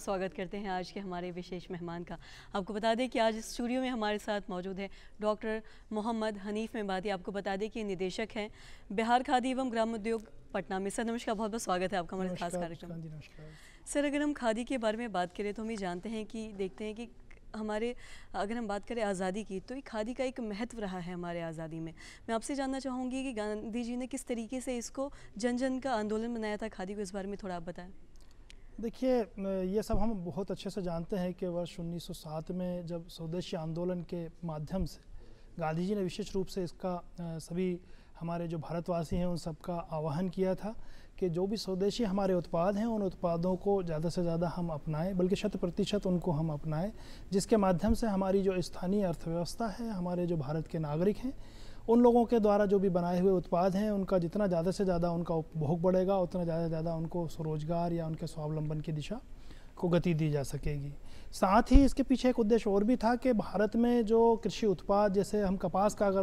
बहुत स्वागत करते हैं आज के हमारे विशेष मेहमान का। आपको बता दें कि आज इस स्टूडियो में हमारे साथ मौजूद है डॉक्टर मोहम्मद हनीफ मेहबाती। आपको बता दें कि निदेशक हैं बिहार खादी एवं ग्रामोद्योग पटना में। सर नमस्कार, बहुत बहुत स्वागत है आपका हमारे खास कार्यक्रम में। सर अगर हम खादी के बारे में बात करें तो हम ये जानते हैं कि देखते हैं कि हमारे अगर हम बात करें आज़ादी की तो ये खादी का एक महत्व रहा है हमारे आज़ादी में। मैं आपसे जानना चाहूँगी कि गांधी जी ने किस तरीके से इसको जन जन का आंदोलन बनाया था खादी को, इस बारे में थोड़ा आप बताएं। देखिए, ये सब हम बहुत अच्छे से जानते हैं कि वर्ष 1907 में जब स्वदेशी आंदोलन के माध्यम से गांधी जी ने विशेष रूप से इसका सभी हमारे जो भारतवासी हैं उन सबका आह्वान किया था कि जो भी स्वदेशी हमारे उत्पाद हैं उन उत्पादों को ज़्यादा से ज़्यादा हम अपनाएं, बल्कि 100% उनको हम अपनाएं, जिसके माध्यम से हमारी जो स्थानीय अर्थव्यवस्था है, हमारे जो भारत के नागरिक हैं, उन लोगों के द्वारा जो भी बनाए हुए उत्पाद हैं उनका जितना ज़्यादा से ज़्यादा उनका उपभोग बढ़ेगा उतना ज़्यादा से ज़्यादा उनको स्वरोजगार या उनके स्वावलंबन की दिशा को गति दी जा सकेगी। साथ ही इसके पीछे एक उद्देश्य और भी था कि भारत में जो कृषि उत्पाद, जैसे हम कपास का अगर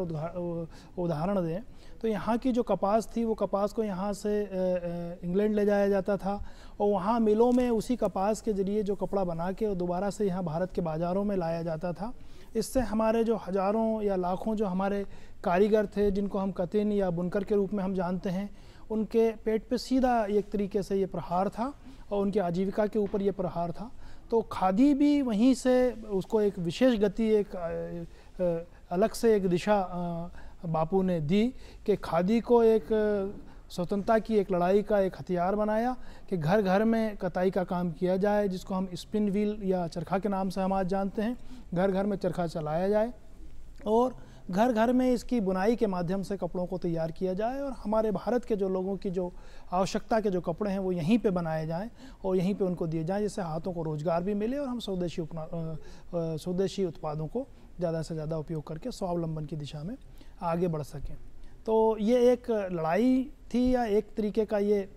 उदाहरण दें तो यहाँ की जो कपास थी वो कपास को यहाँ से इंग्लैंड ले जाया जाता था और वहाँ मिलों में उसी कपास के ज़रिए जो कपड़ा बना के दोबारा से यहाँ भारत के बाज़ारों में लाया जाता था। इससे हमारे जो हज़ारों या लाखों जो हमारे कारीगर थे, जिनको हम कतिन या बुनकर के रूप में हम जानते हैं, उनके पेट पे सीधा एक तरीके से ये प्रहार था और उनकी आजीविका के ऊपर ये प्रहार था। तो खादी भी वहीं से उसको एक विशेष गति, एक अलग से एक दिशा बापू ने दी कि खादी को एक स्वतंत्रता की एक लड़ाई का एक हथियार बनाया कि घर घर में कताई का काम किया जाए, जिसको हम स्पिन व्हील या चरखा के नाम से हम आज जानते हैं। घर घर में चरखा चलाया जाए और घर घर में इसकी बुनाई के माध्यम से कपड़ों को तैयार किया जाए और हमारे भारत के जो लोगों की जो आवश्यकता के जो कपड़े हैं वो यहीं पे बनाए जाएं और यहीं पे उनको दिए जाएं, जिससे हाथों को रोज़गार भी मिले और हम स्वदेशी उत्पादों को ज़्यादा से ज़्यादा उपयोग करके स्वावलंबन की दिशा में आगे बढ़ सकें। तो ये एक लड़ाई थी या एक तरीके का ये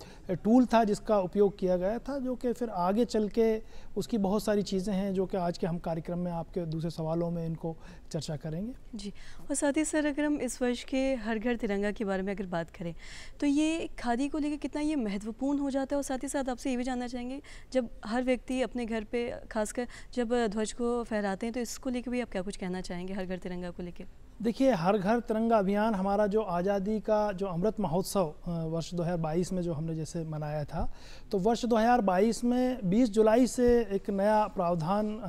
टूल था जिसका उपयोग किया गया था, जो कि फिर आगे चल के उसकी बहुत सारी चीज़ें हैं जो कि आज के हम कार्यक्रम में आपके दूसरे सवालों में इनको चर्चा करेंगे। जी, और साथ ही सर अगर हम इस वर्ष के हर घर तिरंगा के बारे में अगर बात करें तो ये खादी को लेकर कितना ये महत्वपूर्ण हो जाता है, और साथ ही साथ आपसे ये भी जानना चाहेंगे जब हर व्यक्ति अपने घर पे खासकर जब ध्वज को फहराते हैं तो इसको लेकर भी आप क्या कुछ कहना चाहेंगे हर घर तिरंगा को लेकर? देखिए, हर घर तिरंगा अभियान हमारा जो आज़ादी का जो अमृत महोत्सव वर्ष 2022 में जो हमने जैसे मनाया था, तो वर्ष 2022 में 20 जुलाई से एक नया प्रावधान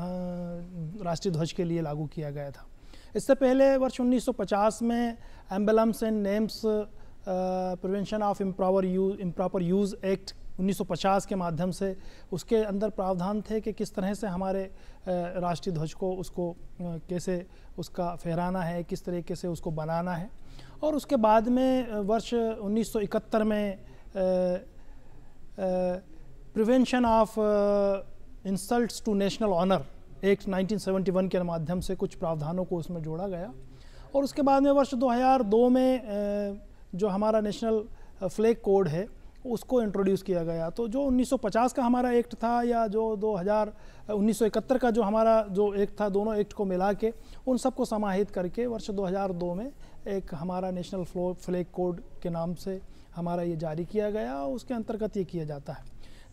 राष्ट्रीय ध्वज के लिए लागू किया गया था। इससे पहले वर्ष 1950 में emblems and names prevention of improper use act 1950 के माध्यम से उसके अंदर प्रावधान थे कि किस तरह से हमारे राष्ट्रीय ध्वज को उसको कैसे उसका फहराना है, किस तरीके से उसको बनाना है। और उसके बाद में वर्ष 1971 में prevention of insults to national honour act 1971 के माध्यम से कुछ प्रावधानों को उसमें जोड़ा गया। और उसके बाद में वर्ष 2002 में जो हमारा नेशनल फ्लैग कोड है उसको इंट्रोड्यूस किया गया। तो जो 1950 का हमारा एक्ट था या जो 1971 का जो हमारा जो एक्ट था, दोनों एक्ट को मिला के उन सबको समाहित करके वर्ष 2002 में एक हमारा नेशनल फ्लैग कोड के नाम से हमारा ये जारी किया गया और उसके अंतर्गत ये किया जाता है।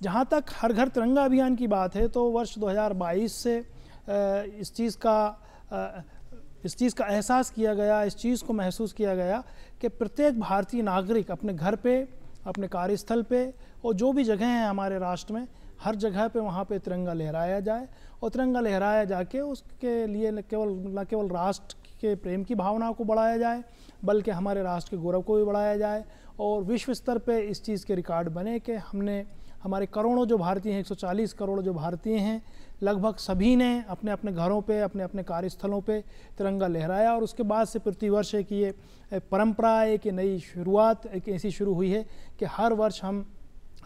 जहाँ तक हर घर तिरंगा अभियान की बात है तो वर्ष 2022 से इस चीज़ का एहसास किया गया, इस चीज़ को महसूस किया गया कि प्रत्येक भारतीय नागरिक अपने घर पे, अपने कार्यस्थल पे और जो भी जगह हैं हमारे राष्ट्र में, हर जगह पे वहाँ पे तिरंगा लहराया जाए और तिरंगा लहराया जाके उसके लिए न केवल राष्ट्र के प्रेम की भावना को बढ़ाया जाए, बल्कि हमारे राष्ट्र के गौरव को भी बढ़ाया जाए और विश्व स्तर पे इस चीज़ के रिकॉर्ड बने कि हमने हमारे करोड़ों जो भारतीय हैं, 140 करोड़ जो भारतीय हैं, लगभग सभी ने अपने अपने घरों पे, अपने अपने कार्यस्थलों पे तिरंगा लहराया। और उसके बाद से प्रतिवर्ष एक ये परंपरा, एक नई शुरुआत एक ऐसी शुरू हुई है कि हर वर्ष हम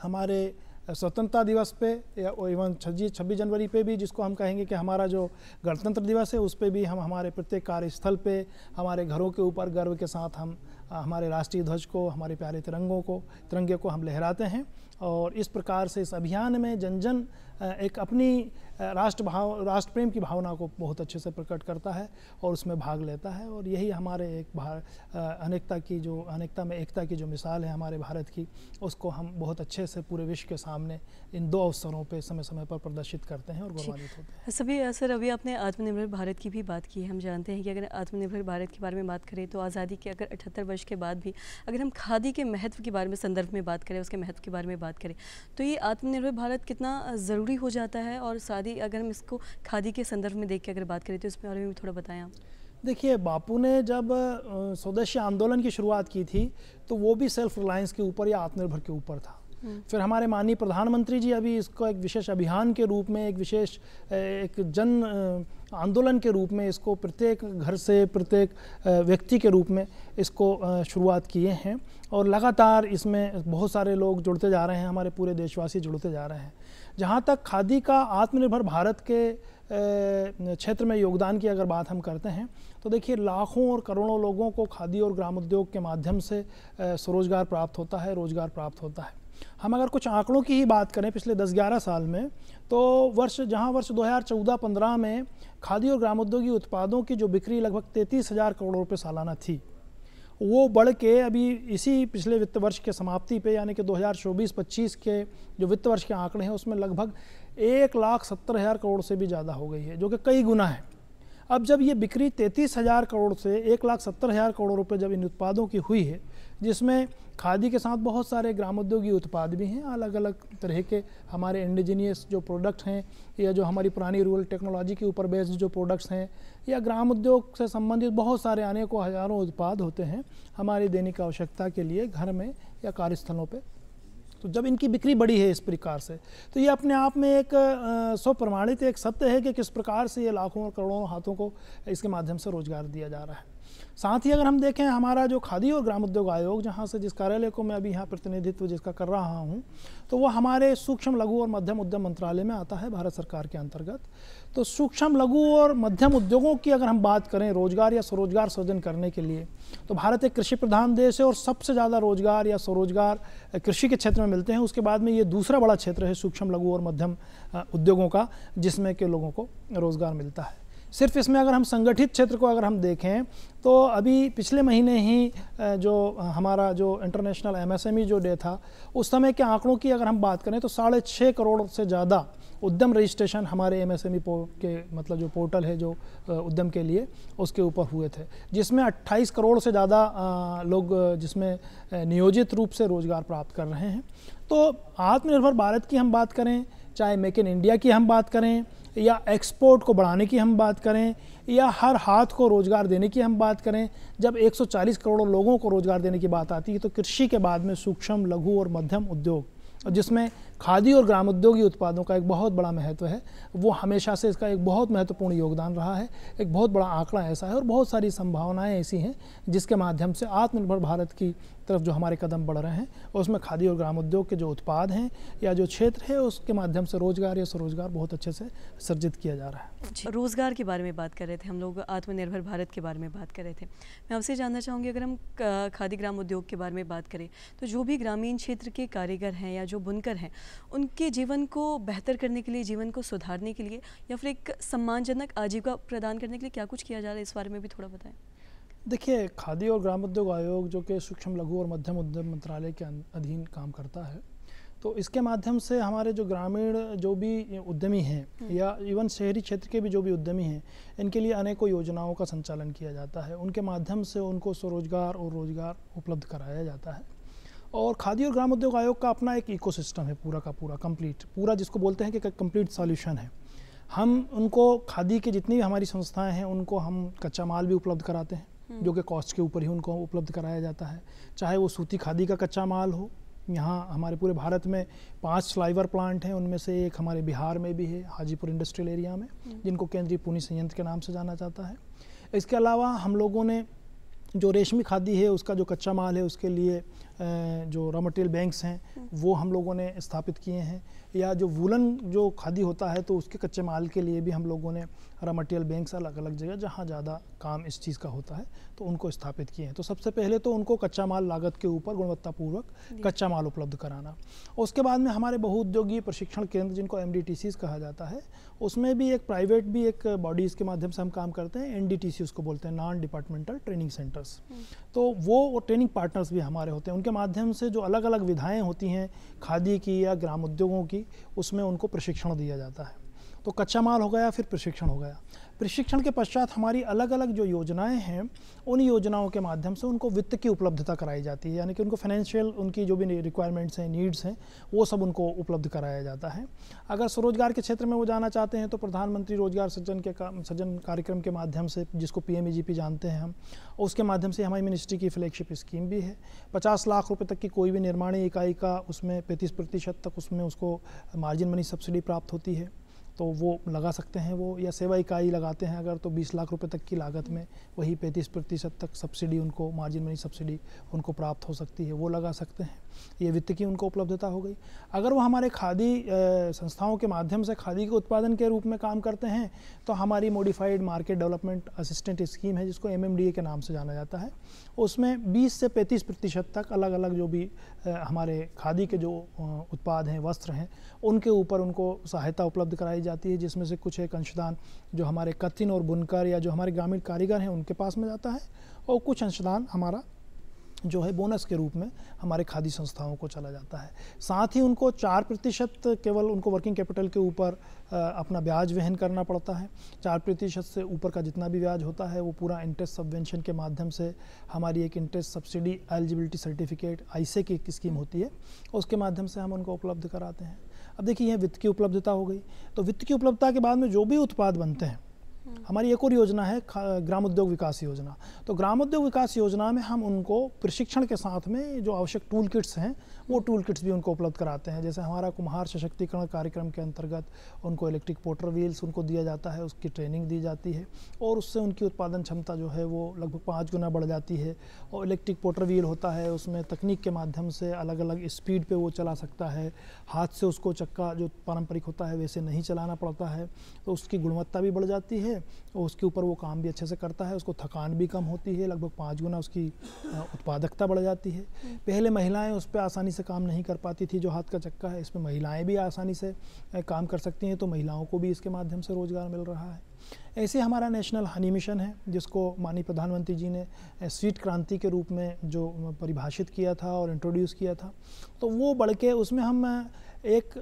हमारे स्वतंत्रता दिवस पे या इवन 26 जनवरी पे भी, जिसको हम कहेंगे कि हमारा जो गणतंत्र दिवस है, उस पे भी हम हमारे प्रत्येक कार्यस्थल पे, हमारे घरों के ऊपर गर्व के साथ हम हमारे राष्ट्रीय ध्वज को, हमारे प्यारे तिरंगे को हम लहराते हैं। और इस प्रकार से इस अभियान में जन जन एक अपनी राष्ट्र प्रेम की भावना को बहुत अच्छे से प्रकट करता है और उसमें भाग लेता है। और यही हमारे एक अनेकता में एकता की जो मिसाल है हमारे भारत की, उसको हम बहुत अच्छे से पूरे विश्व के सामने इन 2 अवसरों पे समय समय पर प्रदर्शित करते हैं और गौरवान्वित होते हैं। सभी सर, अभी आपने आत्मनिर्भर भारत की भी बात की है। हम जानते हैं कि अगर आत्मनिर्भर भारत के बारे में बात करें तो आज़ादी के अगर 78 वर्ष के बाद भी अगर हम खादी के महत्व के बारे में संदर्भ में बात करें, उसके महत्व के बारे में बात करें, तो ये आत्मनिर्भर भारत कितना ज़रूरी हो जाता है। और शादी अगर हम इसको खादी के संदर्भ में देख के अगर बात करें तो इस बारे में भी थोड़ा बताएं आप। देखिए, बापू ने जब स्वदेशी आंदोलन की शुरुआत की थी तो वो भी सेल्फ रिलायंस के ऊपर या आत्मनिर्भर के ऊपर था। फिर हमारे माननीय प्रधानमंत्री जी अभी इसको एक विशेष अभियान के रूप में, एक विशेष एक जन आंदोलन के रूप में इसको प्रत्येक घर से, प्रत्येक व्यक्ति के रूप में इसको शुरुआत किए हैं। और लगातार इसमें बहुत सारे लोग जुड़ते जा रहे हैं, हमारे पूरे देशवासी जुड़ते जा रहे हैं। जहाँ तक खादी का आत्मनिर्भर भारत के क्षेत्र में योगदान की अगर बात हम करते हैं तो देखिए, लाखों और करोड़ों लोगों को खादी और ग्रामोद्योग के माध्यम से स्वरोजगार प्राप्त होता है, रोजगार प्राप्त होता है। हम अगर कुछ आंकड़ों की ही बात करें पिछले 10-11 साल में, तो वर्ष 2014-15 में खादी और ग्रामोद्योगी उत्पादों की जो बिक्री लगभग 33,000 करोड़ रुपए सालाना थी, वो बढ़ के अभी इसी पिछले वित्त वर्ष के समाप्ति पे, यानी कि 2024-25 के जो वित्त वर्ष के आंकड़े हैं उसमें लगभग 1,70,000 करोड़ से भी ज़्यादा हो गई है, जो कि कई गुना है। अब जब ये बिक्री 33,000 करोड़ से 1,70,000 करोड़ रुपए जब इन उत्पादों की हुई है, जिसमें खादी के साथ बहुत सारे ग्रामोद्योगी उत्पाद भी हैं, अलग अलग तरह के हमारे इंडिजीनियस जो प्रोडक्ट हैं, या जो हमारी पुरानी रूरल टेक्नोलॉजी के ऊपर बेस्ड जो प्रोडक्ट्स हैं, या ग्राम उद्योग से संबंधित बहुत सारे अनेकों हज़ारों उत्पाद होते हैं हमारी दैनिक आवश्यकता के लिए घर में या कार्यस्थलों पे। तो जब इनकी बिक्री बढ़ी है इस प्रकार से, तो ये अपने आप में एक स्वप्रमाणित एक सत्य है कि किस प्रकार से ये लाखों और करोड़ों हाथों को इसके माध्यम से रोजगार दिया जा रहा है। साथ ही अगर हम देखें, हमारा जो खादी और ग्रामोद्योग आयोग, जहाँ से जिस कार्यालय को मैं अभी यहाँ प्रतिनिधित्व जिसका कर रहा हूँ, तो वो हमारे सूक्ष्म लघु और मध्यम उद्यम मंत्रालय में आता है, भारत सरकार के अंतर्गत। तो सूक्ष्म लघु और मध्यम उद्योगों की अगर हम बात करें रोजगार या स्वरोजगार सृजन करने के लिए, तो भारत एक कृषि प्रधान देश है और सबसे ज़्यादा रोजगार या स्वरोजगार कृषि के क्षेत्र में मिलते हैं। उसके बाद में ये दूसरा बड़ा क्षेत्र है सूक्ष्म लघु और मध्यम उद्योगों का, जिसमें के लोगों को रोजगार मिलता है। सिर्फ इसमें अगर हम संगठित क्षेत्र को अगर हम देखें, तो अभी पिछले महीने ही जो हमारा जो इंटरनेशनल MSME जो डे था, उस समय के आंकड़ों की अगर हम बात करें तो 6.5 करोड़ से ज़्यादा उद्यम रजिस्ट्रेशन हमारे MSME के मतलब जो पोर्टल है जो उद्यम के लिए, उसके ऊपर हुए थे, जिसमें 28 करोड़ से ज़्यादा लोग जिसमें नियोजित रूप से रोजगार प्राप्त कर रहे हैं। तो आत्मनिर्भर भारत की हम बात करें, चाहे मेक इन इंडिया की हम बात करें, या एक्सपोर्ट को बढ़ाने की हम बात करें, या हर हाथ को रोज़गार देने की हम बात करें, जब 140 करोड़ लोगों को रोज़गार देने की बात आती है, तो कृषि के बाद में सूक्ष्म लघु और मध्यम उद्योग, जिसमें खादी और ग्रामोद्योगी उत्पादों का एक बहुत बड़ा महत्व है, वो हमेशा से इसका एक बहुत महत्वपूर्ण योगदान रहा है। एक बहुत बड़ा आंकड़ा ऐसा है और बहुत सारी संभावनाएं ऐसी हैं जिसके माध्यम से आत्मनिर्भर भारत की तरफ जो हमारे कदम बढ़ रहे हैं, उसमें खादी और ग्रामोद्योग के जो उत्पाद हैं या जो क्षेत्र है, उसके माध्यम से रोजगार या स्वरोजगार बहुत अच्छे से सृजित किया जा रहा है। रोजगार के बारे में बात कर रहे थे हम लोग, आत्मनिर्भर भारत के बारे में बात कर रहे थे। मैं आपसे जानना चाहूँगी, अगर हम खादी ग्राम उद्योग के बारे में बात करें, तो जो भी ग्रामीण क्षेत्र के कारीगर हैं या जो बुनकर हैं, उनके जीवन को बेहतर करने के लिए, जीवन को सुधारने के लिए, या फिर एक सम्मानजनक आजीविका प्रदान करने के लिए क्या कुछ किया जा रहा है, इस बारे में भी थोड़ा बताएं। देखिए, खादी और ग्रामोद्योग आयोग जो कि सूक्ष्म लघु और मध्यम उद्यम मंत्रालय के अधीन काम करता है, तो इसके माध्यम से हमारे जो ग्रामीण जो भी उद्यमी हैं या इवन शहरी क्षेत्र के भी जो भी उद्यमी हैं, इनके लिए अनेकों योजनाओं का संचालन किया जाता है। उनके माध्यम से उनको स्वरोजगार और रोजगार उपलब्ध कराया जाता है। और खादी और ग्रामोद्योग आयोग का अपना एक इकोसिस्टम है पूरा का पूरा, कंप्लीट, पूरा जिसको बोलते हैं कि कंप्लीट सॉल्यूशन है। हम उनको खादी की जितनी भी हमारी संस्थाएं हैं, उनको हम कच्चा माल भी उपलब्ध कराते हैं, जो कि कॉस्ट के ऊपर ही उनको उपलब्ध कराया जाता है। चाहे वो सूती खादी का कच्चा माल हो, यहाँ हमारे पूरे भारत में 5 फ्लाइवर प्लांट हैं, उनमें से एक हमारे बिहार में भी है, हाजीपुर इंडस्ट्रियल एरिया में, जिनको केंद्रीय पुनी संयंत्र के नाम से जाना जाता है। इसके अलावा हम लोगों ने जो रेशमी खादी है उसका जो कच्चा माल है, उसके लिए जो रॉ मटेरियल बैंक्स हैं वो हम लोगों ने स्थापित किए हैं, या जो वूलन जो खादी होता है तो उसके कच्चे माल के लिए भी हम लोगों ने रॉ मटेरियल बैंक्स अलग अलग जगह जहाँ ज़्यादा काम इस चीज़ का होता है तो उनको स्थापित किए हैं। तो सबसे पहले तो उनको कच्चा माल लागत के ऊपर गुणवत्तापूर्वक कच्चा माल उपलब्ध कराना। उसके बाद में हमारे बहुउद्योगीय प्रशिक्षण केंद्र जिनको MDTCs कहा जाता है, उसमें भी एक प्राइवेट भी एक बॉडीज़ के माध्यम से हम काम करते हैं, NDTC उसको बोलते हैं, नॉन डिपार्टमेंटल ट्रेनिंग सेंटर्स। तो वो ट्रेनिंग पार्टनर्स भी हमारे होते हैं, उनके माध्यम से जो अलग अलग विधाएँ होती हैं खादी की या ग्राम उद्योगों की, उसमें उनको प्रशिक्षण दिया जाता है। तो कच्चा माल हो गया, फिर प्रशिक्षण हो गया। प्रशिक्षण के पश्चात हमारी अलग अलग जो योजनाएं हैं उन योजनाओं के माध्यम से उनको वित्त की उपलब्धता कराई जाती है, यानी कि उनको फाइनेंशियल उनकी जो भी रिक्वायरमेंट्स हैं, नीड्स हैं, वो सब उनको उपलब्ध कराया जाता है। अगर स्वरोजगार के क्षेत्र में वो जाना चाहते हैं तो प्रधानमंत्री रोजगार सृजन कार्यक्रम के माध्यम से, जिसको PMEGP जानते हैं हम, उसके माध्यम से हमारी मिनिस्ट्री की फ्लैगशिप स्कीम भी है। 50 लाख रुपये तक की कोई भी निर्माणी इकाई का उसमें 35% तक उसमें उसको मार्जिन मनी सब्सिडी प्राप्त होती है, तो वो लगा सकते हैं वो, या सेवा इकाई लगाते हैं अगर तो 20 लाख रुपए तक की लागत में वही 35% तक सब्सिडी उनको, मार्जिन मनी सब्सिडी उनको प्राप्त हो सकती है, वो लगा सकते हैं। ये वित्त की उनको उपलब्धता हो गई। अगर वो हमारे खादी संस्थाओं के माध्यम से खादी के उत्पादन के रूप में काम करते हैं तो हमारी modified market development assistant scheme है जिसको MMDA के नाम से जाना जाता है, उसमें 20 से 35% तक अलग अलग जो भी हमारे खादी के जो उत्पाद हैं, वस्त्र हैं, उनके ऊपर उनको सहायता उपलब्ध कराई जाती है, जिसमें से कुछ एक अंशदान जो हमारे कत्तिन और बुनकर या जो हमारे ग्रामीण कारीगर हैं उनके पास में जाता है, और कुछ अंशदान हमारा जो है बोनस के रूप में हमारे खादी संस्थाओं को चला जाता है। साथ ही उनको 4% केवल उनको वर्किंग कैपिटल के ऊपर अपना ब्याज वहन करना पड़ता है। 4% से ऊपर का जितना भी ब्याज होता है वो पूरा इंटरेस्ट सबवेंशन के माध्यम से हमारी एक interest subsidy eligibility certificate ISA की स्कीम होती है, उसके माध्यम से हम उनको उपलब्ध कराते हैं। अब देखिए यह वित्त की उपलब्धता हो गई, तो वित्त की उपलब्धता के बाद में जो भी उत्पाद बनते हैं, हमारी एक और योजना है ग्राम उद्योग विकास योजना। तो ग्राम उद्योग विकास योजना में हम उनको प्रशिक्षण के साथ में जो आवश्यक टूल किट्स हैं वो टूल किट्स भी उनको उपलब्ध कराते हैं। जैसे हमारा कुम्हार सशक्तिकरण कार्यक्रम के अंतर्गत उनको इलेक्ट्रिक पोटर व्हील्स उनको दिया जाता है, उसकी ट्रेनिंग दी जाती है और उससे उनकी उत्पादन क्षमता जो है वो लगभग 5 गुना बढ़ जाती है। और इलेक्ट्रिक पोटर व्हील होता है, उसमें तकनीक के माध्यम से अलग अलग स्पीड पे वो चला सकता है, हाथ से उसको चक्का जो पारंपरिक होता है वैसे नहीं चलाना पड़ता है, तो उसकी गुणवत्ता भी बढ़ जाती है और उसके ऊपर वो काम भी अच्छे से करता है, उसको थकान भी कम होती है, लगभग 5 गुना उसकी उत्पादकता बढ़ जाती है। पहले महिलाएं उस पर आसानी से काम नहीं कर पाती थी, जो हाथ का चक्का है इसमें महिलाएं भी आसानी से काम कर सकती हैं, तो महिलाओं को भी इसके माध्यम से रोजगार मिल रहा है। ऐसे हमारा नेशनल हनी मिशन है जिसको माननीय प्रधानमंत्री जी ने स्वीट क्रांति के रूप में जो परिभाषित किया था और इंट्रोड्यूस किया था, तो वो बढ़ के उसमें हम एक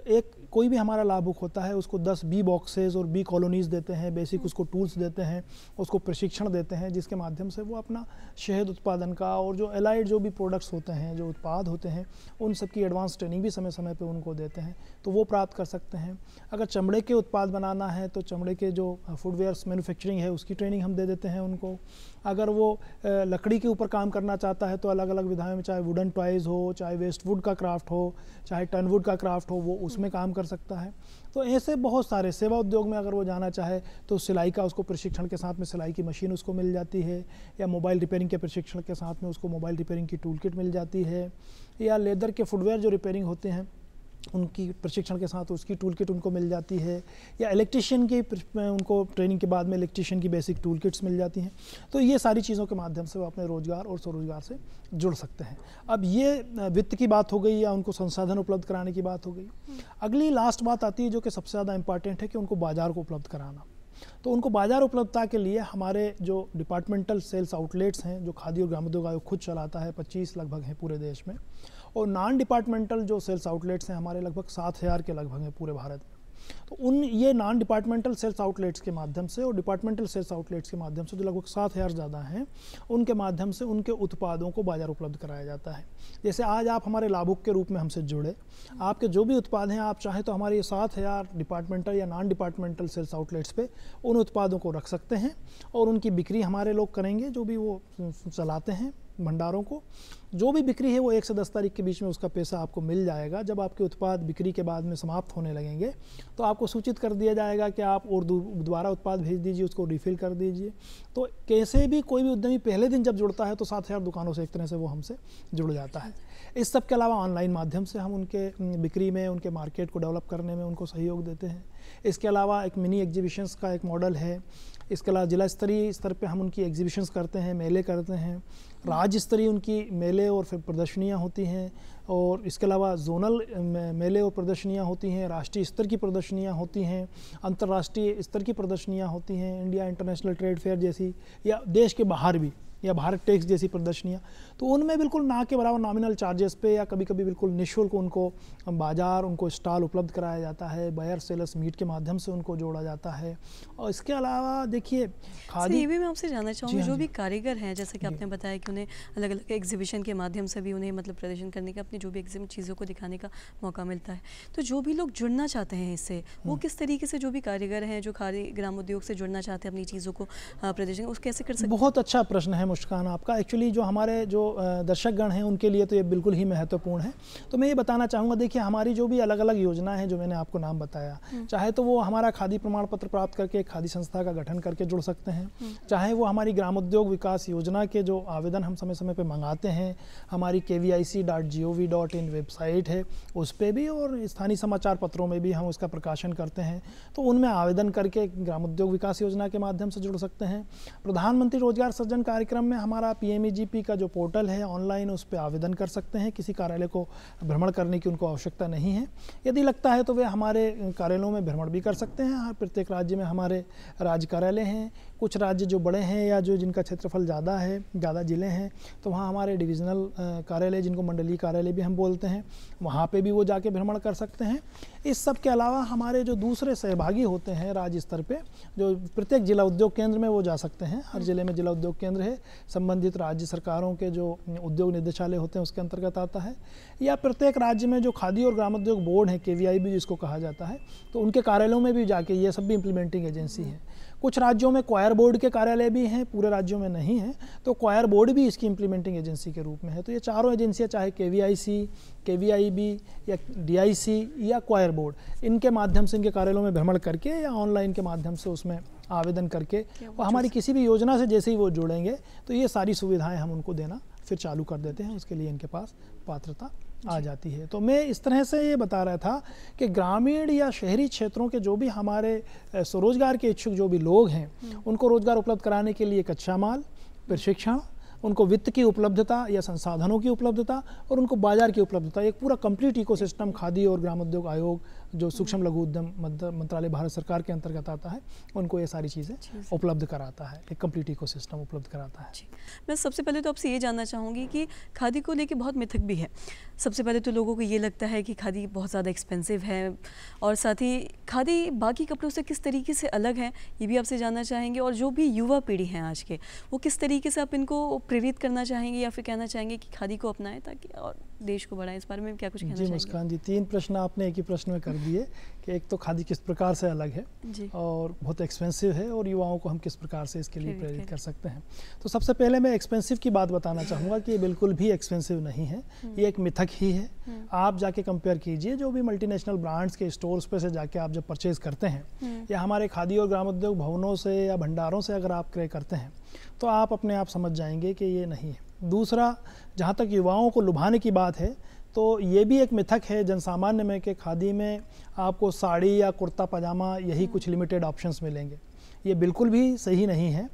कोई भी हमारा लाभुक होता है उसको 10 बी बॉक्सेस और बी कॉलोनीज़ देते हैं, बेसिक उसको टूल्स देते हैं, उसको प्रशिक्षण देते हैं, जिसके माध्यम से वो अपना शहद उत्पादन का और जो एलाइड जो भी प्रोडक्ट्स होते हैं, जो उत्पाद होते हैं, उन सब की एडवांस ट्रेनिंग भी समय समय पे उनको देते हैं, तो वो प्राप्त कर सकते हैं। अगर चमड़े के उत्पाद बनाना है तो चमड़े के जो फुटवेयर्स मैन्युफैक्चरिंग है उसकी ट्रेनिंग हम दे देते हैं उनको। अगर वो लकड़ी के ऊपर काम करना चाहता है तो अलग अलग विधाओं में, चाहे वुडन टॉयज़ हो, चाहे वेस्ट वुड का क्राफ्ट हो, चाहे टर्न वुड का क्राफ्ट हो, वो उसमें काम कर सकता है। तो ऐसे बहुत सारे सेवा उद्योग में अगर वो जाना चाहे तो सिलाई का उसको प्रशिक्षण के साथ में सिलाई की मशीन उसको मिल जाती है, या मोबाइल रिपेयरिंग के प्रशिक्षण के साथ में उसको मोबाइल रिपेयरिंग की टूल किट मिल जाती है, या लेदर के फुटवेयर जो रिपेयरिंग होते हैं उनकी प्रशिक्षण के साथ उसकी टूल किट उनको मिल जाती है, या इलेक्ट्रीशियन की उनको ट्रेनिंग के बाद में इलेक्ट्रीशियन की बेसिक टूल किट्स मिल जाती हैं। तो ये सारी चीज़ों के माध्यम से वो अपने रोज़गार और स्वरोजगार से जुड़ सकते हैं। अब ये वित्त की बात हो गई या उनको संसाधन उपलब्ध कराने की बात हो गई। अगली लास्ट बात आती है जो कि सबसे ज़्यादा इंपॉर्टेंट है कि उनको बाज़ार को उपलब्ध कराना। तो उनको बाज़ार उपलब्धता के लिए हमारे जो डिपार्टमेंटल सेल्स आउटलेट्स हैं जो खादी और ग्रामोद्योग आयोग खुद चलाता है, 25 लगभग हैं पूरे देश में, और नॉन डिपार्टमेंटल जो सेल्स आउटलेट्स हैं हमारे लगभग 7,000 के लगभग हैं पूरे भारत में। तो उन ये नॉन डिपार्टमेंटल सेल्स आउटलेट्स के माध्यम से और डिपार्टमेंटल सेल्स आउटलेट्स के माध्यम से जो लगभग 7,000 ज़्यादा हैं, उनके माध्यम से उनके उत्पादों को बाज़ार उपलब्ध कराया जाता है। जैसे आज आप हमारे लाभुक के रूप में हमसे जुड़े, आपके जो भी उत्पाद हैं आप चाहें तो हमारे ये 7,000 डिपार्टमेंटल या नॉन डिपार्टमेंटल सेल्स आउटलेट्स पे उन उत्पादों को रख सकते हैं और उनकी बिक्री हमारे लोग करेंगे जो भी वो चलाते हैं भंडारों को। जो भी बिक्री है वो 1 से 10 तारीख के बीच में उसका पैसा आपको मिल जाएगा। जब आपके उत्पाद बिक्री के बाद में समाप्त होने लगेंगे तो आपको सूचित कर दिया जाएगा कि आप और दोबारा उत्पाद भेज दीजिए, उसको रिफ़िल कर दीजिए। तो कैसे भी कोई भी उद्यमी पहले दिन जब जुड़ता है तो 7,000 दुकानों से एक तरह से वो हमसे जुड़ जाता है। इस सब के अलावा ऑनलाइन माध्यम से हम उनके बिक्री में, उनके मार्केट को डेवलप करने में उनको सहयोग देते हैं। इसके अलावा एक मिनी एग्जीबिशंस का एक मॉडल है। इसके अलावा जिला स्तरीय स्तर पे हम उनकी एग्जीबिशंस करते हैं, मेले करते हैं। राज्य स्तरीय उनकी मेले और फिर प्रदर्शनियाँ होती हैं, और इसके अलावा जोनल मेले और प्रदर्शनियाँ होती हैं, राष्ट्रीय स्तर की प्रदर्शनियाँ होती हैं, अंतर्राष्ट्रीय स्तर की प्रदर्शनियाँ होती हैं, इंडिया इंटरनेशनल ट्रेड फेयर जैसी, या देश के बाहर भी, या भारत टेक्स जैसी प्रदर्शनियाँ। तो उनमें बिल्कुल ना के बराबर नॉमिनल चार्जेस पे या कभी कभी बिल्कुल निःशुल्क उनको बाज़ार, उनको स्टॉल उपलब्ध कराया जाता है। बायर सेलर्स मीट के माध्यम से उनको जोड़ा जाता है। और इसके अलावा देखिए खादी, ये भी मैं आपसे जानना चाहूँगी, जो भी कारीगर हैं, जैसे कि आपने बताया कि उन्हें अलग अलग एग्जीबिशन के माध्यम से भी उन्हें मतलब प्रदर्शन करने का, अपनी जो भी चीज़ों को दिखाने का मौका मिलता है, तो जो भी लोग जुड़ना चाहते हैं इससे, वो किस तरीके से, जो भी कारीगर हैं जो ग्राम उद्योग से जुड़ना चाहते हैं अपनी चीज़ों को प्रदर्शन, उस कैसे कर सकते हैं? बहुत अच्छा प्रश्न है मुस्कान आपका। एक्चुअली जो हमारे जो दर्शकगण हैं उनके लिए तो ये बिल्कुल ही महत्वपूर्ण है। तो मैं ये बताना चाहूँगा, देखिए हमारी जो भी अलग अलग योजना है जो मैंने आपको नाम बताया, चाहे तो वो हमारा खादी प्रमाण पत्र प्राप्त करके एक खादी संस्था का गठन करके जुड़ सकते हैं, चाहे वो हमारी ग्राम उद्योग विकास योजना के जो आवेदन हम समय समय पर मंगाते हैं, हमारी kvic.gov.in वेबसाइट है उस पर भी, और स्थानीय समाचार पत्रों में भी हम उसका प्रकाशन करते हैं, तो उनमें आवेदन करके ग्राम उद्योग विकास योजना के माध्यम से जुड़ सकते हैं। प्रधानमंत्री रोजगार सृजन कार्यक्रम में हमारा PMEGP का जो पोर्टल है ऑनलाइन, उस पर आवेदन कर सकते हैं। किसी कार्यालय को भ्रमण करने की उनको आवश्यकता नहीं है। यदि लगता है तो वे हमारे कार्यालयों में भ्रमण भी कर सकते हैं। प्रत्येक राज्य में हमारे राज्य कार्यालय हैं। कुछ राज्य जो बड़े हैं या जो जिनका क्षेत्रफल ज़्यादा है, ज़्यादा ज़िले हैं, तो वहाँ हमारे डिविजनल कार्यालय, जिनको मंडलीय कार्यालय भी हम बोलते हैं, वहाँ पे भी वो जाके भ्रमण कर सकते हैं। इस सब के अलावा हमारे जो दूसरे सहभागी होते हैं राज्य स्तर पे, जो प्रत्येक जिला उद्योग केंद्र में वो जा सकते हैं। हर जिले में जिला उद्योग केंद्र है, संबंधित राज्य सरकारों के जो उद्योग निदेशालय होते हैं उसके अंतर्गत आता है, या प्रत्येक राज्य में जो खादी और ग्राम उद्योग बोर्ड है, KVI भी जिसको कहा जाता है, तो उनके कार्यालयों में भी जाके, ये सब भी इम्प्लीमेंटिंग एजेंसी है। कुछ राज्यों में क्वायर बोर्ड के कार्यालय भी हैं, पूरे राज्यों में नहीं है, तो क्वायर बोर्ड भी इसकी इम्प्लीमेंटिंग एजेंसी के रूप में है। तो ये चारों एजेंसियां, चाहे KVIC, KVIB या DIC या क्वायर बोर्ड, इनके माध्यम से इनके कार्यालयों में भ्रमण करके या ऑनलाइन के माध्यम से उसमें आवेदन करके, और हमारी किसी भी योजना से जैसे ही वो जुड़ेंगे तो ये सारी सुविधाएं हम उनको देना फिर चालू कर देते हैं। उसके लिए इनके पास पात्रता आ जाती है। तो मैं इस तरह से ये बता रहा था कि ग्रामीण या शहरी क्षेत्रों के जो भी हमारे स्वरोजगार के इच्छुक जो भी लोग हैं, उनको रोजगार उपलब्ध कराने के लिए कच्चा माल, प्रशिक्षण, उनको वित्त की उपलब्धता या संसाधनों की उपलब्धता, और उनको बाजार की उपलब्धता, एक पूरा कंप्लीट इकोसिस्टम खादी और ग्राम उद्योग आयोग जो सूक्ष्म लघु उद्यम मंत्रालय भारत सरकार के अंतर्गत आता है, उनको ये सारी चीज़ें उपलब्ध कराता है, एक कंप्लीट इकोसिस्टम उपलब्ध कराता है। मैं सबसे पहले तो आपसे ये जानना चाहूँगी कि खादी को लेके बहुत मिथक भी है। सबसे पहले तो लोगों को ये लगता है कि खादी बहुत ज़्यादा एक्सपेंसिव है, और साथ ही खादी बाकी कपड़ों से किस तरीके से अलग है, ये भी आपसे जानना चाहेंगे। और जो भी युवा पीढ़ी है आज के, वो किस तरीके से आप इनको प्रेरित करना चाहेंगे या फिर कहना चाहेंगे कि खादी को अपनाएं ताकि और देश को बढ़ाएं? इस बारे में क्या कुछ कहना चाहेंगे? जी मुस्कान जी, 3 प्रश्न आपने एक ही प्रश्न में कर दिए कि एक तो खादी किस प्रकार से अलग है और बहुत एक्सपेंसिव है, और युवाओं को हम किस प्रकार से इसके लिए प्रेरित कर सकते हैं। तो सबसे पहले मैं एक्सपेंसिव की बात बताना चाहूँगा कि ये बिल्कुल भी एक्सपेंसिव नहीं है, ये एक मिथक ही है। आप जाके कंपेयर कीजिए, जो भी मल्टीनेशनल ब्रांड्स के स्टोर्स पे से जाके आप जब परचेज करते हैं, या हमारे खादी और ग्राम उद्योग भवनों से या भंडारों से अगर आप क्रय करते हैं, तो आप अपने आप समझ जाएंगे कि ये नहीं है। दूसरा, जहाँ तक युवाओं को लुभाने की बात है, तो ये भी एक मिथक है जनसामान्य में कि खादी में आपको साड़ी या कुर्ता पजामा यही कुछ लिमिटेड ऑप्शंस मिलेंगे। ये बिल्कुल भी सही नहीं है।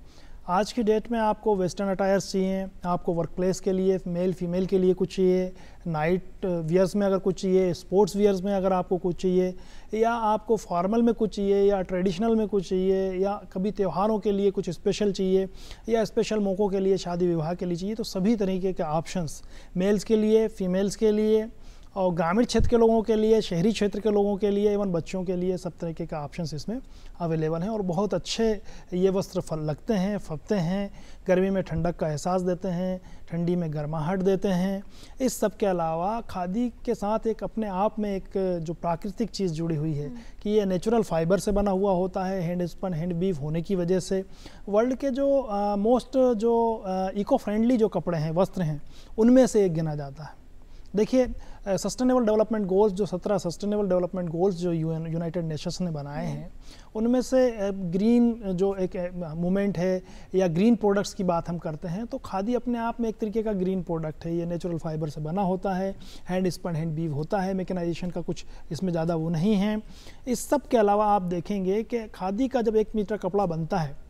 आज की डेट में आपको वेस्टर्न अटायर्स चाहिए, आपको वर्क प्लेस के लिए मेल फीमेल के लिए कुछ चाहिए, नाइट वियर्स में अगर कुछ चाहिए, स्पोर्ट्स वियर्स में अगर आपको कुछ चाहिए, या आपको फॉर्मल में कुछ चाहिए, या ट्रेडिशनल में कुछ चाहिए, या कभी त्योहारों के लिए कुछ स्पेशल चाहिए, या स्पेशल मौक़ों के लिए, शादी विवाह के लिए चाहिए, तो सभी तरीके के ऑप्शंस मेल्स के लिए, फीमेल्स के लिए और ग्रामीण क्षेत्र के लोगों के लिए, शहरी क्षेत्र के लोगों के लिए, इवन बच्चों के लिए सब तरीके का ऑप्शंस इसमें अवेलेबल हैं। और बहुत अच्छे ये वस्त्र लगते हैं, फबते हैं, गर्मी में ठंडक का एहसास देते हैं, ठंडी में गर्माहट देते हैं। इस सब के अलावा खादी के साथ एक अपने आप में एक जो प्राकृतिक चीज़ जुड़ी हुई है कि ये नेचुरल फाइबर से बना हुआ होता है, हैंड स्पन, हैंड वीव होने की वजह से वर्ल्ड के जो मोस्ट जो इको फ्रेंडली जो कपड़े हैं, वस्त्र हैं, उनमें से एक गिना जाता है। देखिए सस्टेनेबल डेवलपमेंट गोल्स, जो 17 सस्टेनेबल डेवलपमेंट गोल्स जो यूनाइटेड नेशंस ने बनाए हैं, उनमें से ग्रीन जो एक मूवमेंट है या ग्रीन प्रोडक्ट्स की बात हम करते हैं, तो खादी अपने आप में एक तरीके का ग्रीन प्रोडक्ट है। ये नेचुरल फाइबर से बना होता है, हैंड स्पन, हैंड वीव होता है, मैकेनाइजेशन का कुछ इसमें ज़्यादा वो नहीं है। इस सब के अलावा आप देखेंगे कि खादी का जब 1 मीटर कपड़ा बनता है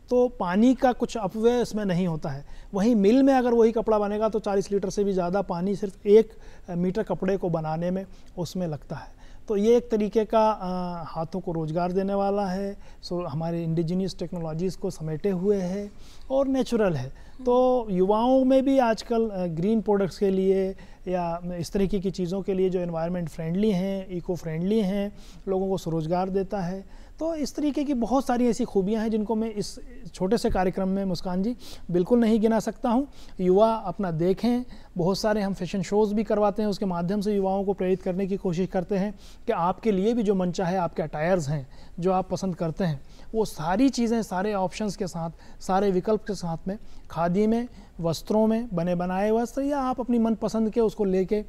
तो पानी का कुछ अपव्यय इसमें नहीं होता है। वहीं मिल में अगर वही कपड़ा बनेगा तो 40 लीटर से भी ज़्यादा पानी सिर्फ 1 मीटर कपड़े को बनाने में उसमें लगता है। तो ये एक तरीके का हाथों को रोज़गार देने वाला है, सो हमारे इंडिजिनियस टेक्नोलॉजीज़ को समेटे हुए है और नेचुरल है। तो युवाओं में भी आजकल ग्रीन प्रोडक्ट्स के लिए या इस तरीके की चीज़ों के लिए जो एनवायरनमेंट फ्रेंडली हैं, इको फ्रेंडली हैं, लोगों को स्वरोजगार देता है। तो इस तरीके की बहुत सारी ऐसी खूबियां हैं जिनको मैं इस छोटे से कार्यक्रम में मुस्कान जी बिल्कुल नहीं गिना सकता हूं। युवा अपना देखें, बहुत सारे हम फैशन शोज़ भी करवाते हैं, उसके माध्यम से युवाओं को प्रेरित करने की कोशिश करते हैं कि आपके लिए भी जो मन चाहे, आपके अटायर्स हैं जो आप पसंद करते हैं, वो सारी चीज़ें सारे ऑप्शंस के साथ, सारे विकल्प के साथ में खादी में, वस्त्रों में, बने बनाए वस्त्र या आप अपनी मनपसंद के उसको लेके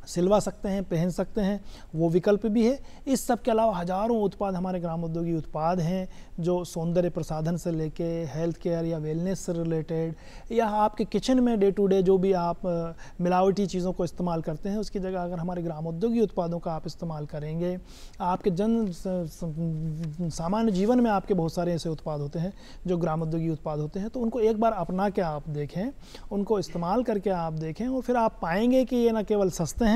सिलवा सकते हैं, पहन सकते हैं, वो विकल्प भी है। इस सब के अलावा हज़ारों उत्पाद हमारे ग्रामोद्योगी उत्पाद हैं जो सौंदर्य प्रसाधन से लेके हेल्थ केयर या वेलनेस से रिलेटेड या आपके किचन में डे टू डे जो भी आप मिलावटी चीज़ों को इस्तेमाल करते हैं, उसकी जगह अगर हमारे ग्रामोद्योगी उत्पादों का आप इस्तेमाल करेंगे, आपके सामान्य जीवन में आपके बहुत सारे ऐसे उत्पाद होते हैं जो ग्रामोद्योगी उत्पाद होते हैं, तो उनको एक बार अपना के आप देखें, उनको इस्तेमाल करके आप देखें और फिर आप पाएंगे कि ये न केवल सस्ते हैं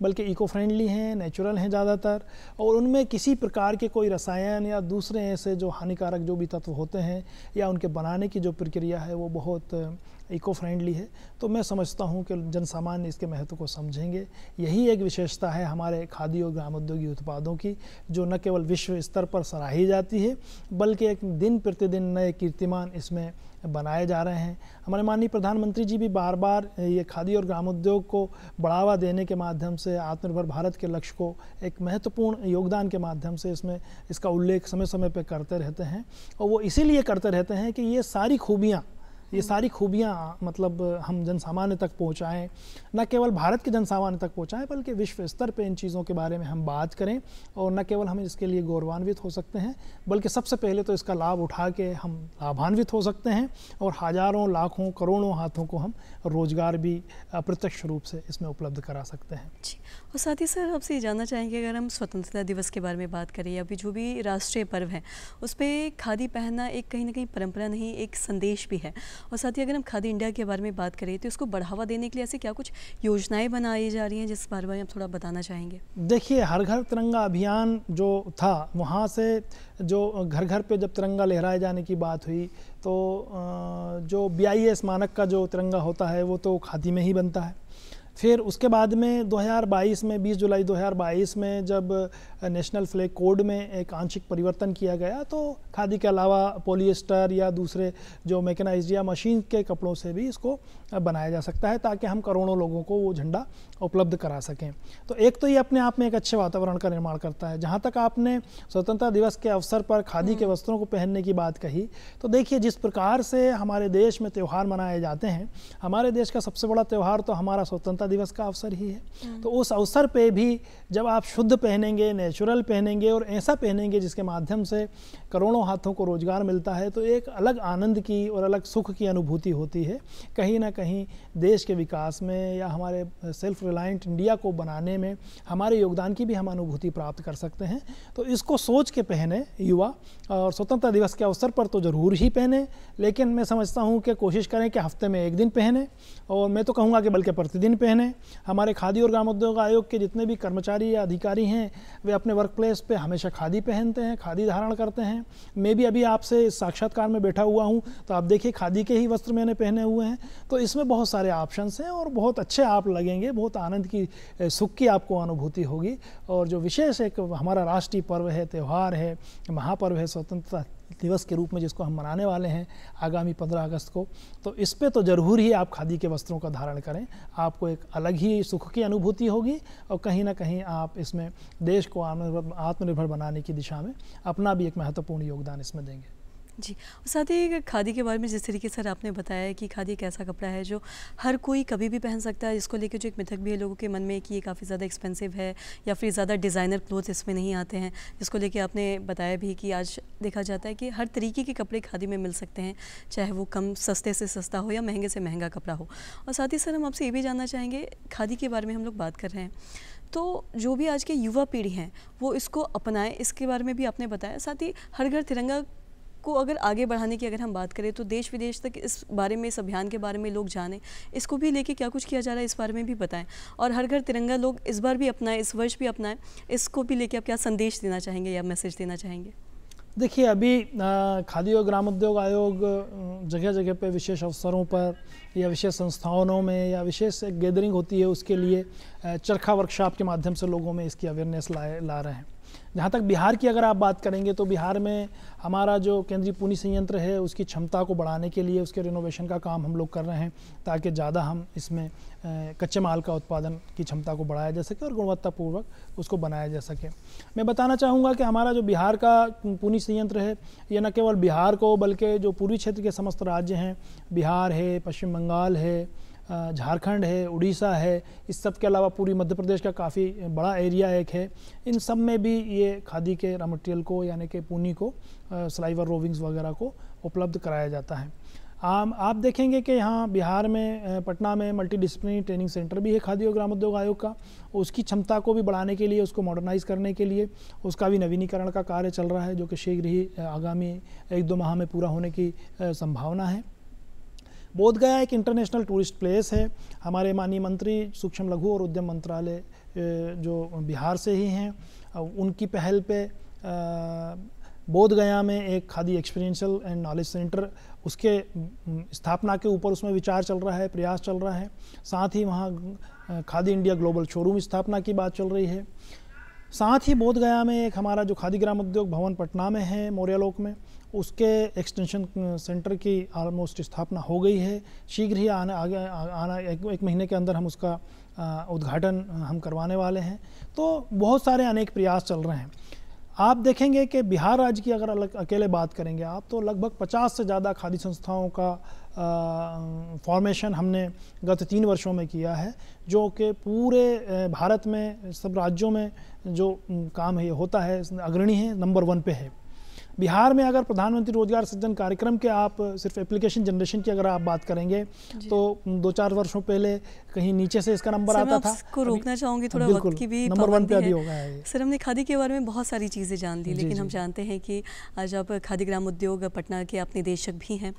बल्कि इको फ्रेंडली हैं, नेचुरल हैं ज़्यादातर, और उनमें किसी प्रकार के कोई रसायन या दूसरे ऐसे जो हानिकारक जो भी तत्व होते हैं या उनके बनाने की जो प्रक्रिया है वो बहुत इको फ्रेंडली है। तो मैं समझता हूँ कि जनसामान्य इसके महत्व को समझेंगे। यही एक विशेषता है हमारे खादी और ग्रामोद्योगी उत्पादों की, जो न केवल विश्व स्तर पर सराही जाती है बल्कि एक दिन प्रतिदिन नए कीर्तिमान इसमें बनाए जा रहे हैं। हमारे माननीय प्रधानमंत्री जी भी बार बार ये खादी और ग्रामोद्योग को बढ़ावा देने के माध्यम से आत्मनिर्भर भारत के लक्ष्य को एक महत्वपूर्ण योगदान के माध्यम से इसमें इसका उल्लेख समय समय पर करते रहते हैं, और वो इसीलिए करते रहते हैं कि ये सारी खूबियाँ मतलब हम जनसामान्य तक पहुँचाएँ, न केवल भारत के जनसामान्य तक पहुँचाएँ बल्कि विश्व स्तर पे इन चीज़ों के बारे में हम बात करें, और न केवल हम इसके लिए गौरवान्वित हो सकते हैं बल्कि सबसे पहले तो इसका लाभ उठा के हम लाभान्वित हो सकते हैं और हज़ारों, लाखों, करोड़ों हाथों को हम रोज़गार भी अप्रत्यक्ष रूप से इसमें उपलब्ध करा सकते हैं। जी, और साथ ही सर आपसे ये जानना चाहेंगे, अगर हम स्वतंत्रता दिवस के बारे में बात करें या भी जो भी राष्ट्रीय पर्व है, उस पर खादी पहनना एक कहीं ना कहीं परंपरा नहीं, एक संदेश भी है। और साथ ही अगर हम खादी इंडिया के बारे में बात करें तो इसको बढ़ावा देने के लिए ऐसे क्या कुछ योजनाएं बनाई जा रही हैं जिस बारे में आप थोड़ा बताना चाहेंगे? देखिए, हर घर तिरंगा अभियान जो था, वहाँ से जो घर घर पे जब तिरंगा लहराए जाने की बात हुई तो जो BIS मानक का जो तिरंगा होता है वो तो खादी में ही बनता है। फिर उसके बाद में 2022 में 20 जुलाई 2022 में जब नेशनल फ्लैग कोड में एक आंशिक परिवर्तन किया गया तो खादी के अलावा पॉलिएस्टर या दूसरे जो मैकेनाइज्ड या मशीन के कपड़ों से भी इसको बनाया जा सकता है ताकि हम करोड़ों लोगों को वो झंडा उपलब्ध करा सकें। तो एक तो ये अपने आप में एक अच्छे वातावरण का निर्माण करता है। जहाँ तक आपने स्वतंत्रता दिवस के अवसर पर खादी के वस्त्रों को पहनने की बात कही, तो देखिए जिस प्रकार से हमारे देश में त्यौहार मनाए जाते हैं, हमारे देश का सबसे बड़ा त्यौहार तो हमारा स्वतंत्रता दिवस का अवसर ही है। तो उस अवसर पे भी जब आप शुद्ध पहनेंगे, नेचुरल पहनेंगे और ऐसा पहनेंगे जिसके माध्यम से करोड़ों हाथों को रोजगार मिलता है, तो एक अलग आनंद की और अलग सुख की अनुभूति होती है। कहीं ना कहीं देश के विकास में या हमारे सेल्फ रिलायंट इंडिया को बनाने में हमारे योगदान की भी हम अनुभूति प्राप्त कर सकते हैं। तो इसको सोच के पहने युवा, और स्वतंत्रता दिवस के अवसर पर तो ज़रूर ही पहने, लेकिन मैं समझता हूँ कि कोशिश करें कि हफ्ते में एक दिन पहने, और मैं तो कहूँगा कि बल्कि प्रतिदिन पहने। पहने। हमारे खादी और ग्रामोद्योग आयोग के जितने भी कर्मचारी या अधिकारी हैं वे अपने वर्क प्लेस पे हमेशा खादी पहनते हैं, खादी धारण करते हैं। मैं भी अभी आपसे इस साक्षात्कार में बैठा हुआ हूँ तो आप देखिए खादी के ही वस्त्र मैंने पहने हुए हैं। तो इसमें बहुत सारे ऑप्शंस हैं और बहुत अच्छे आप लगेंगे, बहुत आनंद की, सुख की आपको अनुभूति होगी। और जो विशेष एक हमारा राष्ट्रीय पर्व है, त्यौहार है, महापर्व है, स्वतंत्रता दिवस के रूप में जिसको हम मनाने वाले हैं आगामी 15 अगस्त को, तो इस पे तो ज़रूर ही आप खादी के वस्त्रों का धारण करें। आपको एक अलग ही सुख की अनुभूति होगी और कहीं ना कहीं आप इसमें देश को आत्मनिर्भर बनाने की दिशा में अपना भी एक महत्वपूर्ण योगदान इसमें देंगे। जी, साथ ही खादी के बारे में जिस तरीके से आपने बताया कि खादी एक ऐसा कपड़ा है जो हर कोई कभी भी पहन सकता है, इसको लेकर जो एक मिथक भी है लोगों के मन में कि ये काफ़ी ज़्यादा एक्सपेंसिव है या फिर ज़्यादा डिज़ाइनर क्लोथ्स इसमें नहीं आते हैं, जिसको लेकर आपने बताया भी कि आज देखा जाता है कि हर तरीके के कपड़े खादी में मिल सकते हैं, चाहे वो कम सस्ते से सस्ता हो या महंगे से महंगा कपड़ा हो। और साथ ही सर हम आपसे ये भी जानना चाहेंगे, खादी के बारे में हम लोग बात कर रहे हैं तो जो भी आज के युवा पीढ़ी हैं वो इसको अपनाएं, इसके बारे में भी आपने बताया। साथ ही हर घर तिरंगा को अगर आगे बढ़ाने की अगर हम बात करें तो देश विदेश तक इस बारे में, इस अभियान के बारे में लोग जानें, इसको भी लेके क्या कुछ किया जा रहा है इस बारे में भी बताएं। और हर घर तिरंगा लोग इस बार भी अपनाएं, इस वर्ष भी अपनाएं, इसको भी लेके आप क्या संदेश देना चाहेंगे या मैसेज देना चाहेंगे? देखिए अभी खादी और ग्रामोद्योग आयोग जगह जगह पे विशेष अवसरों पर या विशेष संस्थानों में या विशेष गैदरिंग होती है उसके लिए चरखा वर्कशॉप के माध्यम से लोगों में इसकी अवेयरनेस ला रहे हैं। जहाँ तक बिहार की अगर आप बात करेंगे तो बिहार में हमारा जो केंद्रीय पुनी संयंत्र है उसकी क्षमता को बढ़ाने के लिए उसके रिनोवेशन का काम हम लोग कर रहे हैं ताकि ज़्यादा हम इसमें कच्चे माल का उत्पादन की क्षमता को बढ़ाया जा सके और गुणवत्तापूर्वक उसको बनाया जा सके। मैं बताना चाहूँगा कि हमारा जो बिहार का पुनी संयंत्र है ये न केवल बिहार को बल्कि जो पूर्वी क्षेत्र के समस्त राज्य हैं, बिहार है, पश्चिम बंगाल है, झारखंड है, उड़ीसा है, इस सब के अलावा पूरी मध्य प्रदेश का काफ़ी बड़ा एरिया एक है, इन सब में भी ये खादी के रॉ मटेरियल को यानी कि पूनी को, स्लाइवर रोविंग्स वगैरह को उपलब्ध कराया जाता है। आप देखेंगे कि यहाँ बिहार में पटना में मल्टी डिसिप्लिनरी ट्रेनिंग सेंटर भी है खादी और ग्रामोद्योग आयोग का। उसकी क्षमता को भी बढ़ाने के लिए, उसको मॉडर्नाइज़ करने के लिए उसका भी नवीनीकरण का कार्य चल रहा है जो कि शीघ्र ही आगामी 1-2 माह में पूरा होने की संभावना है। बोधगया एक इंटरनेशनल टूरिस्ट प्लेस है। हमारे माननीय मंत्री सूक्ष्म लघु और उद्यम मंत्रालय जो बिहार से ही हैं, उनकी पहल पे बोधगया में एक khadi experiential and knowledge centre, उसके स्थापना के ऊपर उसमें विचार चल रहा है, प्रयास चल रहा है। साथ ही वहाँ खादी इंडिया ग्लोबल शोरूम स्थापना की बात चल रही है। साथ ही बोधगया में एक हमारा जो खादी ग्रामोद्योग भवन पटना में है, मौर्यालोक में, उसके एक्सटेंशन सेंटर की ऑलमोस्ट स्थापना हो गई है। शीघ्र ही आना एक महीने के अंदर हम उसका उद्घाटन हम करवाने वाले हैं। तो बहुत सारे अनेक प्रयास चल रहे हैं। आप देखेंगे कि बिहार राज्य की अगर अकेले बात करेंगे आप तो लगभग 50 से ज़्यादा खादी संस्थाओं का फॉर्मेशन हमने गत 3 वर्षों में किया है, जो कि पूरे भारत में सब राज्यों में जो काम है होता है अग्रणी है, नंबर 1 पे है। बिहार में अगर प्रधानमंत्री रोजगार सृजन कार्यक्रम के आप सिर्फ एप्लीकेशन जनरेशन की अगर आप बात करेंगे तो 2-4 वर्षों पहले कहीं नीचे से इसका नंबर आता था। को रोकना चाहूँगी, थोड़ा वक्त की भी नंबर 1 पे अभी होगा है। सर हमने खादी के बारे में बहुत सारी चीज़ें जान ली, लेकिन हम जानते हैं कि आज आप खादी ग्रामोद्योग पटना के आप निदेशक भी हैं।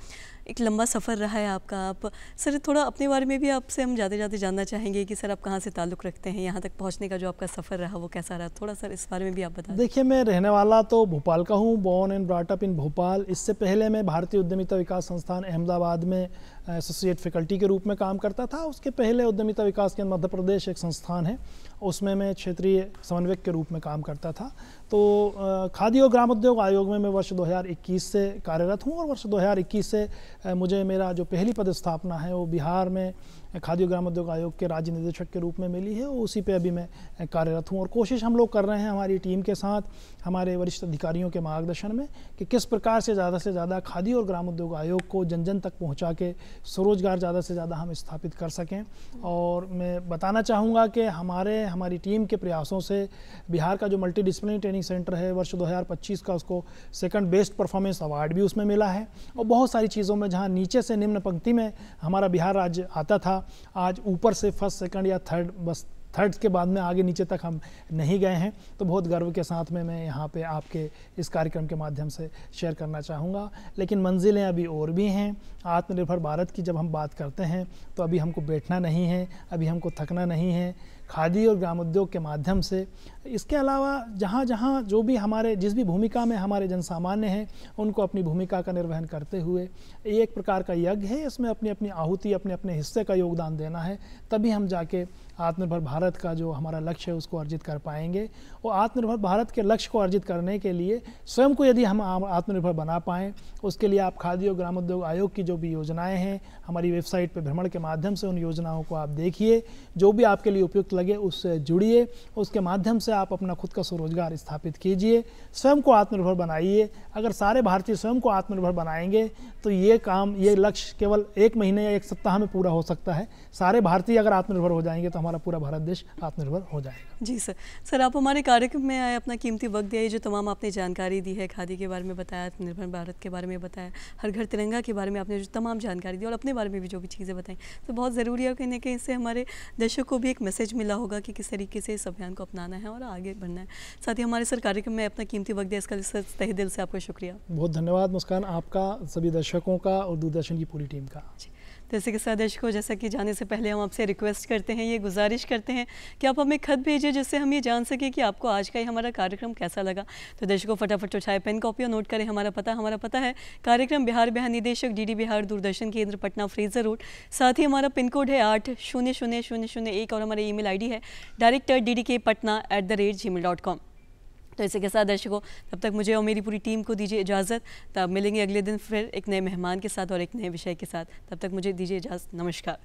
एक लंबा सफ़र रहा है आपका। आप सर थोड़ा अपने बारे में भी आपसे हम जाते जाते जानना चाहेंगे कि सर आप कहाँ से ताल्लुक़ रखते हैं, यहाँ तक पहुँचने का जो आपका सफ़र रहा वो कैसा रहा, थोड़ा सर इस बारे में भी आप बता। देखिए मैं रहने वाला तो भोपाल का हूँ, born and brought up in Bhopal. इससे पहले मैं भारतीय उद्यमिता विकास संस्थान अहमदाबाद में एसोसिएट फैकल्टी के रूप में काम करता था। उसके पहले उद्यमिता विकास केंद्र मध्य प्रदेश एक संस्थान है, उसमें मैं क्षेत्रीय समन्वयक के रूप में काम करता था। तो खादी और ग्रामोद्योग आयोग में मैं वर्ष 2021 से कार्यरत हूँ और वर्ष 2021 से मुझे मेरा जो पहली पदस्थापना है वो बिहार में खादी और ग्रामोद्योग आयोग के राज्य निदेशक के रूप में मिली है। उसी पे अभी मैं कार्यरत हूँ और कोशिश हम लोग कर रहे हैं हमारी टीम के साथ, हमारे वरिष्ठ अधिकारियों के मार्गदर्शन में, कि किस प्रकार से ज़्यादा खादी और ग्रामोद्योग आयोग को जन जन तक पहुँचा के स्वरोजगार ज़्यादा से ज़्यादा हम स्थापित कर सकें। और मैं बताना चाहूँगा कि हमारी टीम के प्रयासों से बिहार का जो मल्टी डिसिप्लिनरी ट्रेनिंग सेंटर है वर्ष 2025 का, उसको सेकंड बेस्ट परफॉर्मेंस अवार्ड भी उसमें मिला है। और बहुत सारी चीज़ों में जहाँ नीचे से निम्न पंक्ति में हमारा बिहार राज्य आता था, आज ऊपर से फर्स्ट, सेकंड या थर्ड बस थर्ड्स के बाद में आगे नीचे तक हम नहीं गए हैं। तो बहुत गर्व के साथ में मैं यहाँ पे आपके इस कार्यक्रम के माध्यम से शेयर करना चाहूँगा। लेकिन मंजिलें अभी और भी हैं। आत्मनिर्भर भारत की जब हम बात करते हैं तो अभी हमको बैठना नहीं है, अभी हमको थकना नहीं है। खादी और ग्रामोद्योग के माध्यम से, इसके अलावा जहाँ जहाँ जो भी हमारे जिस भी भूमिका में हमारे जनसामान्य हैं उनको अपनी भूमिका का निर्वहन करते हुए, ये एक प्रकार का यज्ञ है, इसमें अपनी अपनी आहुति, अपने अपने हिस्से का योगदान देना है। तभी हम जाके आत्मनिर्भर भारत का जो हमारा लक्ष्य है उसको अर्जित कर पाएंगे। और आत्मनिर्भर भारत के लक्ष्य को अर्जित करने के लिए स्वयं को यदि हम आत्मनिर्भर बना पाएँ, उसके लिए आप खादी और ग्रामोद्योग आयोग की जो भी योजनाएं हैं हमारी वेबसाइट पर भ्रमण के माध्यम से उन योजनाओं को आप देखिए, जो भी आपके लिए उपयुक्त लगे उससे जुड़िए, उसके माध्यम से आप अपना खुद का स्वरोजगार स्थापित कीजिए, स्वयं को आत्मनिर्भर बनाइए। अगर सारे भारतीय स्वयं को आत्मनिर्भर बनाएंगे तो ये काम, ये लक्ष्य केवल 1 महीने या 1 सप्ताह में पूरा हो सकता है। सारे भारतीय अगर आत्मनिर्भर हो जाएंगे तो हमारा पूरा भारत देश आत्मनिर्भर हो जाएगा। जी सर, आप हमारे कार्यक्रम में आए, अपना कीमती वक्त दिया, ये जो तमाम आपने जानकारी दी है, खादी के बारे में बताया, आत्मनिर्भर भारत के बारे में बताया, हर घर तिरंगा के बारे में आपने जो तमाम जानकारी दी और अपने बारे में भी जो भी चीज़ें बताई, तो बहुत ज़रूरी है। कहीं ना कहीं इससे हमारे दर्शकों को भी एक मैसेज मिला होगा कि किस तरीके से इस अभियान को अपनाना है और आगे बढ़ना है। साथ ही हमारे सर कार्यक्रम में अपना कीमती वक्त दिया, इसका तहे दिल से आपका शुक्रिया। बहुत धन्यवाद मुस्कान, आपका, सभी दर्शकों का और दूरदर्शन की पूरी टीम का। तो इसी के साथ दर्शकों, जैसा कि जाने से पहले हम आपसे रिक्वेस्ट करते हैं, ये गुजारिश करते हैं कि आप हमें खत भेजिए जिससे हम ये जान सकें कि आपको आज का ही हमारा कार्यक्रम कैसा लगा। तो दर्शकों फटाफट उठाए पेन कॉपी और नोट करें हमारा पता है कार्यक्रम बिहार निदेशक DD बिहार दूरदर्शन केंद्र पटना फ्रेजर रोड। साथ ही हमारा पिन कोड है 8000001 और हमारी ईमेल ID है director@ddkpatna@gmail.com। तो इसी के साथ दर्शकों, तब तक मुझे और मेरी पूरी टीम को दीजिए इजाज़त। तब मिलेंगे अगले दिन फिर एक नए मेहमान के साथ और एक नए विषय के साथ। तब तक मुझे दीजिए इजाज़त। नमस्कार।